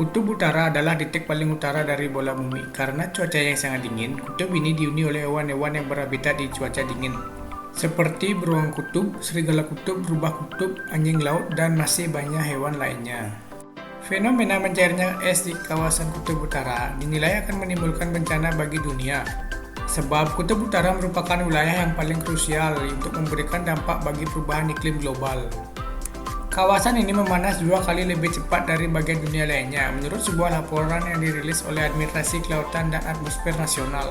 Kutub utara adalah titik paling utara dari bola bumi. Karena cuaca yang sangat dingin, kutub ini dihuni oleh hewan-hewan yang berhabitat di cuaca dingin. Seperti beruang kutub, serigala kutub, rubah kutub, anjing laut, dan masih banyak hewan lainnya. Fenomena mencairnya es di kawasan kutub utara dinilai akan menimbulkan bencana bagi dunia. Sebab kutub utara merupakan wilayah yang paling krusial untuk memberikan dampak bagi perubahan iklim global. Kawasan ini memanas 2 kali lebih cepat dari bagian dunia lainnya, menurut sebuah laporan yang dirilis oleh Administrasi Kelautan dan Atmosfer Nasional.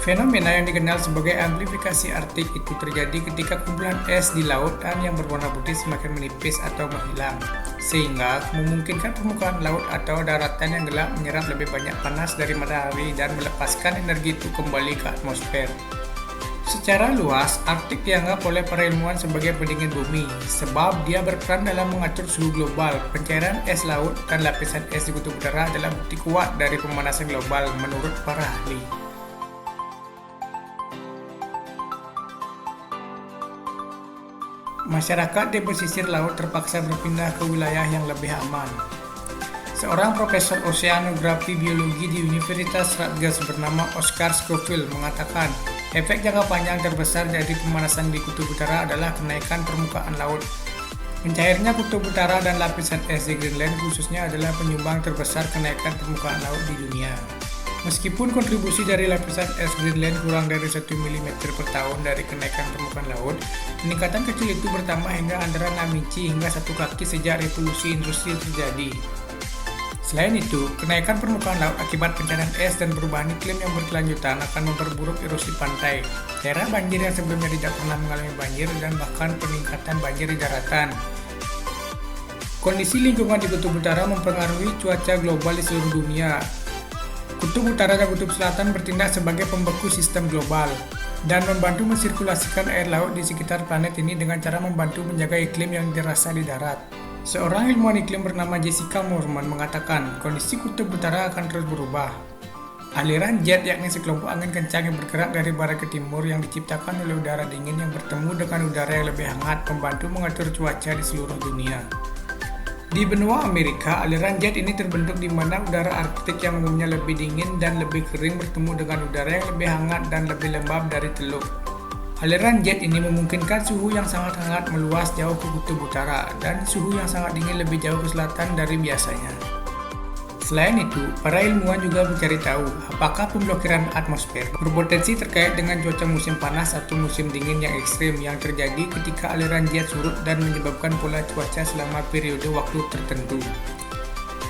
Fenomena yang dikenal sebagai amplifikasi Arktik itu terjadi ketika kumpulan es di lautan yang berwarna putih semakin menipis atau menghilang, sehingga memungkinkan permukaan laut atau daratan yang gelap menyerap lebih banyak panas dari matahari dan melepaskan energi itu kembali ke atmosfer. Secara luas, Arktik dianggap oleh para ilmuwan sebagai pendingin bumi, sebab dia berperan dalam mengatur suhu global. Pencairan es laut dan lapisan es di kutub utara adalah bukti kuat dari pemanasan global menurut para ahli. Masyarakat di pesisir laut terpaksa berpindah ke wilayah yang lebih aman. Seorang profesor oseanografi biologi di Universitas Rutgers bernama Oscar Scofield mengatakan, efek jangka panjang terbesar dari pemanasan di kutub utara adalah kenaikan permukaan laut. Mencairnya kutub utara dan lapisan es di Greenland khususnya adalah penyumbang terbesar kenaikan permukaan laut di dunia. Meskipun kontribusi dari lapisan es Greenland kurang dari 1 mm per tahun dari kenaikan permukaan laut, peningkatan kecil itu bertambah hingga antara 6 inci hingga 1 kaki sejak revolusi industri terjadi. Selain itu, kenaikan permukaan laut akibat pencairan es dan perubahan iklim yang berkelanjutan akan memperburuk erosi pantai, daerah banjir yang sebelumnya tidak pernah mengalami banjir, dan bahkan peningkatan banjir di daratan. Kondisi lingkungan di kutub utara mempengaruhi cuaca global di seluruh dunia. Kutub utara dan kutub selatan bertindak sebagai pembeku sistem global dan membantu mensirkulasikan air laut di sekitar planet ini dengan cara membantu menjaga iklim yang dirasa di darat. Seorang ilmuwan iklim bernama Jessica Moorman mengatakan kondisi kutub utara akan terus berubah. Aliran jet, yakni sekelompok angin kencang yang bergerak dari barat ke timur yang diciptakan oleh udara dingin yang bertemu dengan udara yang lebih hangat, membantu mengatur cuaca di seluruh dunia. Di benua Amerika, aliran jet ini terbentuk di mana udara Arktik yang umumnya lebih dingin dan lebih kering bertemu dengan udara yang lebih hangat dan lebih lembab dari teluk. Aliran jet ini memungkinkan suhu yang sangat hangat meluas jauh ke kutub utara dan suhu yang sangat dingin lebih jauh ke selatan dari biasanya. Selain itu, para ilmuwan juga mencari tahu apakah pemblokiran atmosfer berpotensi terkait dengan cuaca musim panas atau musim dingin yang ekstrim yang terjadi ketika aliran jet surut dan menyebabkan pola cuaca selama periode waktu tertentu.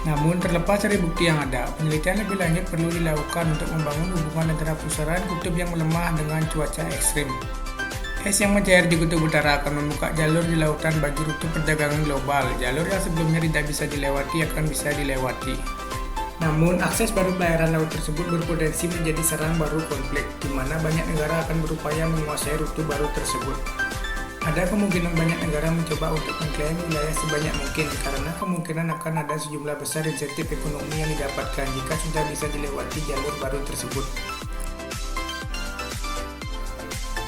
Namun, terlepas dari bukti yang ada, penelitian lebih lanjut perlu dilakukan untuk membangun hubungan antara pusaran kutub yang melemah dengan cuaca ekstrim. Es yang mencair di kutub utara akan membuka jalur di lautan bagi rute perdagangan global. Jalur yang sebelumnya tidak bisa dilewati akan bisa dilewati. Namun, akses baru pelayaran laut tersebut berpotensi menjadi sarang baru konflik, di mana banyak negara akan berupaya menguasai rute baru tersebut. Ada kemungkinan banyak negara mencoba untuk mengklaim wilayah sebanyak mungkin, karena kemungkinan akan ada sejumlah besar insentif ekonomi yang didapatkan jika sudah bisa dilewati jalur baru tersebut.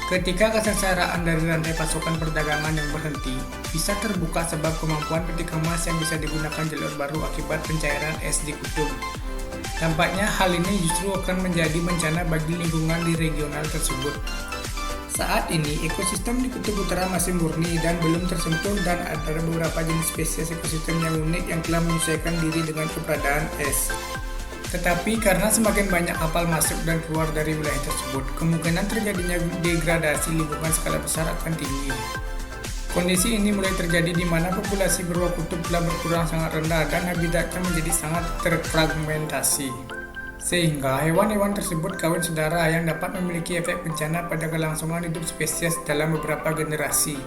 Ketika kesengsaraan dari rantai pasokan perdagangan yang berhenti, bisa terbuka sebab kemampuan peti kemas yang bisa digunakan jalur baru akibat pencairan es di kutub. Tampaknya hal ini justru akan menjadi bencana bagi lingkungan di regional tersebut. Saat ini, ekosistem di kutub utara masih murni dan belum tersentuh, dan ada beberapa jenis spesies ekosistem yang unik yang telah menyesuaikan diri dengan keberadaan es. Tetapi karena semakin banyak kapal masuk dan keluar dari wilayah tersebut, kemungkinan terjadinya degradasi lingkungan skala besar akan tinggi. Kondisi ini mulai terjadi di mana populasi beruang kutub telah berkurang sangat rendah dan habitatnya menjadi sangat terfragmentasi. Sehingga hewan-hewan tersebut kawin saudara yang dapat memiliki efek bencana pada kelangsungan hidup spesies dalam beberapa generasi.